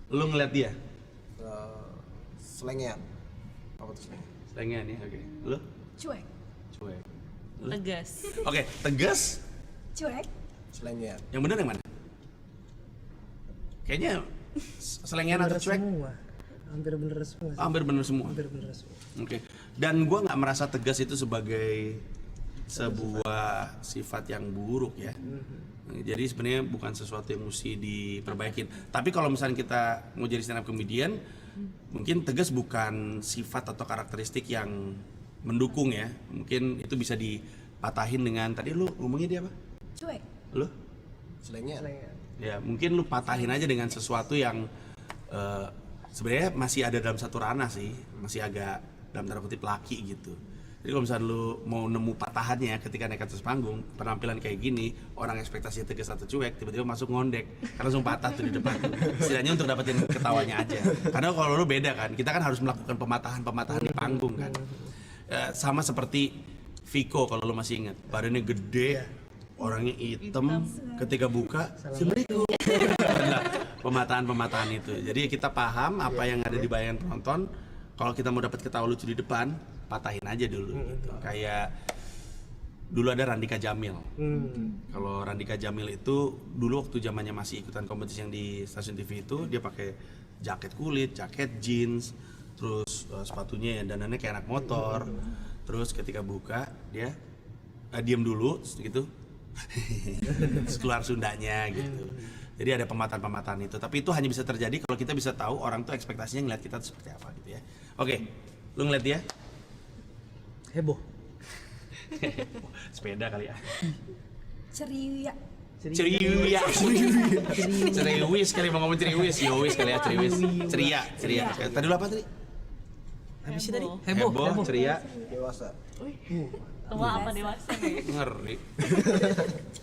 Lu ngeliat dia? Selengean. Apa tuh selengean? Selengean ya, oke. Lu? Cuek. Cuek. Tegas. Oke, tegas. Cuek. Selengean. Yang benar yang mana? Kayaknya selengean atau cuek? Semua. Hampir bener semua. Hampir benar semua. Hampir bener semua. Oke. Dan gua nggak merasa tegas itu sebagai sebuah sifat yang buruk ya. Jadi sebenarnya bukan sesuatu yang mesti diperbaikin. Tapi kalau misalnya kita mau jadi stand up comedian, mungkin tegas bukan sifat atau karakteristik yang mendukung ya. Mungkin itu bisa dipatahin dengan tadi lu ngomongnya dia apa? Cuek. Lu? Selengean. Ya mungkin lu patahin aja dengan sesuatu yang sebenarnya masih ada dalam satu ranah sih, masih agak dalam tanda kutip laki gitu. Jadi kalau misalnya lu mau nemu patahannya ketika naik atas panggung, penampilan kayak gini, orang ekspektasinya tegas atau cuek, tiba-tiba masuk ngondek, karena langsung patah tuh di depan. Setidaknya untuk dapetin ketawanya aja. Karena kalau lu beda kan, kita kan harus melakukan pematahan di panggung kan. Sama seperti Viko kalau lu masih ingat, badannya gede, orangnya hitam, ketika buka, Assalamualaikum. Nah, pematahan itu. Jadi kita paham apa yang ada di bayangan penonton. Kalau kita mau dapat ketawa lucu di depan, patahin aja dulu gitu. Kayak dulu ada Randika Jamil. Kalau Randika Jamil itu dulu waktu zamannya masih ikutan kompetisi yang di stasiun TV itu, dia pakai jaket kulit, jaket jeans, terus sepatunya ya danannya kayak anak motor. Terus ketika buka dia diam dulu gitu. Terus keluar Sundanya gitu. Jadi ada pemataan-pemataan itu. Tapi itu hanya bisa terjadi kalau kita bisa tahu orang tuh ekspektasinya ngeliat kita tuh seperti apa gitu ya. Oke, lu ngeliat dia? Heboh. Sepeda kali ya. Ceria. Ceria. Ceriwis kali mau ngomong ceriwis. Yowis kali ya ceriwis. Ceria. Tadi lu apa tadi? Habis sih tadi? Heboh, ceria. Dewasa. Tua apa dewasa nih? Ngeri.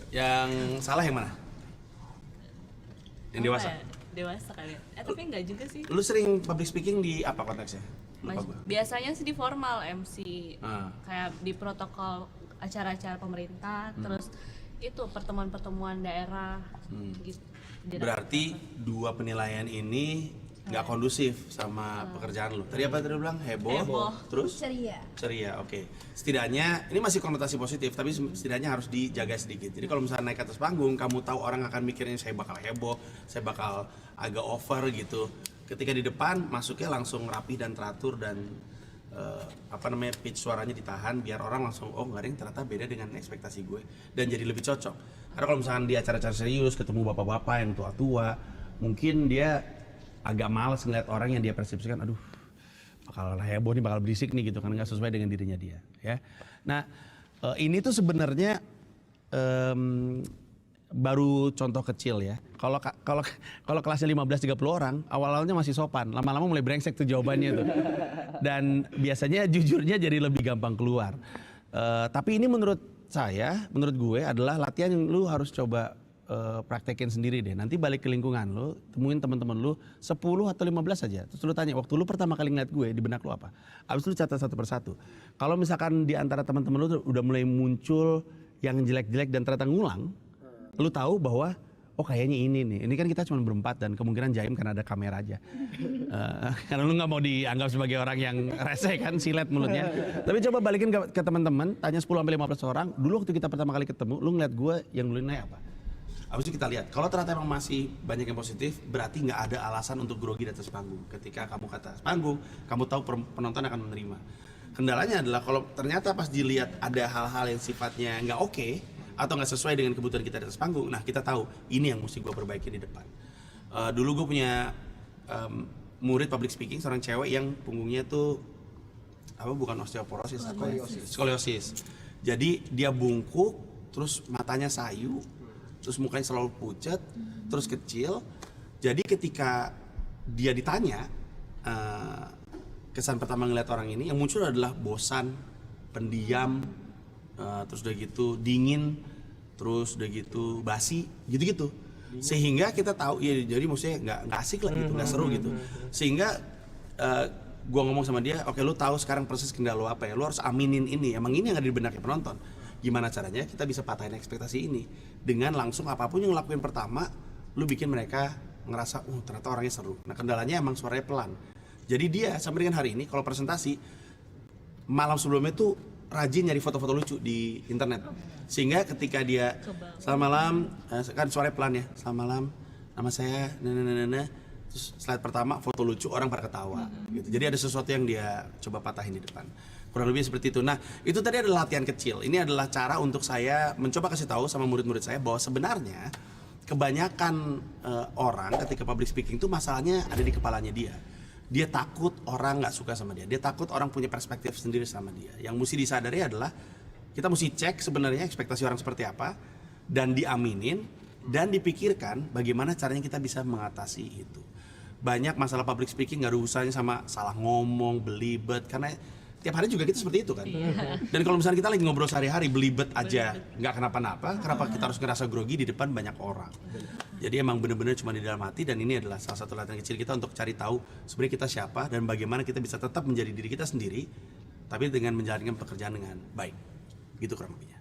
Yang salah yang mana? Yang dewasa? Apa ya? Dewasa kali ya? Tapi enggak juga sih. Lu sering public speaking di apa konteksnya? Lupa gua. Biasanya sih di formal MC. Ah. Kayak di protokol acara-acara pemerintah, terus itu pertemuan-pertemuan daerah gitu. Berarti dua penilaian ini nggak kondusif sama pekerjaan lu. Tadi apa tadi lu bilang? Heboh. Terus? Ceria, oke. Setidaknya, ini masih konotasi positif, tapi setidaknya harus dijaga sedikit. Jadi kalau misalnya naik ke atas panggung, kamu tahu orang akan mikirnya saya bakal heboh, saya bakal agak over gitu. Ketika di depan, masuknya langsung rapi dan teratur dan pitch suaranya ditahan biar orang langsung oh nggak ada yang ternyata beda dengan ekspektasi gue dan jadi lebih cocok. Karena kalau misalkan di acara-acara serius ketemu bapak-bapak yang tua-tua, mungkin dia agak malas ngeliat orang yang dia persepsikan, aduh bakal heboh nih, bakal berisik nih gitu kan, nggak sesuai dengan dirinya dia ya. Nah ini tuh sebenarnya baru contoh kecil ya. Kalau kelasnya 15-30 orang, awal-awalnya masih sopan, lama-lama mulai brengsek tuh jawabannya tuh. Dan biasanya jujurnya jadi lebih gampang keluar. Tapi ini menurut gue adalah latihan yang lu harus coba praktekin sendiri deh. Nanti balik ke lingkungan lu, temuin teman-teman lu 10 atau 15 aja. Terus lu tanya, waktu lu pertama kali ngeliat gue di benak lu apa? Abis lu catat satu persatu. Kalau misalkan di antara teman-teman lu tuh udah mulai muncul yang jelek-jelek dan ternyata ngulang, lu tahu bahwa oh kayaknya ini kan kita cuma berempat dan kemungkinan jaim karena ada kamera aja. Karena lu nggak mau dianggap sebagai orang yang rese kan, silet mulutnya. Tapi coba balikin ke teman-teman, tanya 10-15 orang. Dulu waktu kita pertama kali ketemu, lu ngeliat gue yang lu naik apa? Abis itu kita lihat, kalau ternyata emang masih banyak yang positif, berarti nggak ada alasan untuk grogi di atas panggung. Ketika kamu ke atas panggung, kamu tahu penonton akan menerima. Kendalanya adalah kalau ternyata pas dilihat ada hal-hal yang sifatnya nggak oke, atau nggak sesuai dengan kebutuhan kita di atas panggung, nah kita tahu ini yang mesti gue perbaiki di depan. Dulu gue punya murid public speaking, seorang cewek yang punggungnya tuh bukan osteoporosis, skoliosis. Jadi dia bungkuk, terus matanya sayu, terus mukanya selalu pucat, terus kecil. Jadi ketika dia ditanya, kesan pertama ngeliat orang ini yang muncul adalah bosan, pendiam, terus udah gitu dingin, terus udah gitu basi, gitu-gitu. Sehingga kita tahu, ya jadi maksudnya nggak asik lah gitu, nggak seru gitu. Sehingga gua ngomong sama dia, oke lu tahu sekarang proses kendala lu apa ya, lu harus aminin ini, emang ini yang ada di benaknya penonton. Gimana caranya kita bisa patahin ekspektasi ini dengan langsung apapun yang ngelakuin pertama, lu bikin mereka ngerasa, ternyata orangnya seru. Nah kendalanya emang suaranya pelan. Jadi dia sampai dengan hari ini kalau presentasi malam sebelumnya tuh rajin nyari foto-foto lucu di internet. Sehingga ketika dia selamat malam, kan suaranya pelan ya, selamat malam, nama saya terus slide pertama foto lucu, orang pada ketawa gitu. Jadi ada sesuatu yang dia coba patahin di depan. Kurang lebih seperti itu. Nah, itu tadi adalah latihan kecil. Ini adalah cara untuk saya mencoba kasih tahu sama murid-murid saya bahwa sebenarnya kebanyakan orang ketika public speaking itu masalahnya ada di kepalanya dia. Dia takut orang nggak suka sama dia. Dia takut orang punya perspektif sendiri sama dia. Yang mesti disadari adalah kita mesti cek sebenarnya ekspektasi orang seperti apa dan diaminin dan dipikirkan bagaimana caranya kita bisa mengatasi itu. Banyak masalah public speaking nggak ada urusannya sama salah ngomong, belibet, karena tiap hari juga kita seperti itu kan. Dan kalau misalnya kita lagi ngobrol sehari-hari belibet aja nggak kenapa-napa, kenapa kita harus ngerasa grogi di depan banyak orang? Jadi emang bener-bener cuma di dalam hati, dan ini adalah salah satu latihan kecil kita untuk cari tahu sebenarnya kita siapa dan bagaimana kita bisa tetap menjadi diri kita sendiri tapi dengan menjalankan pekerjaan dengan baik. Gitu kurang lebihnya.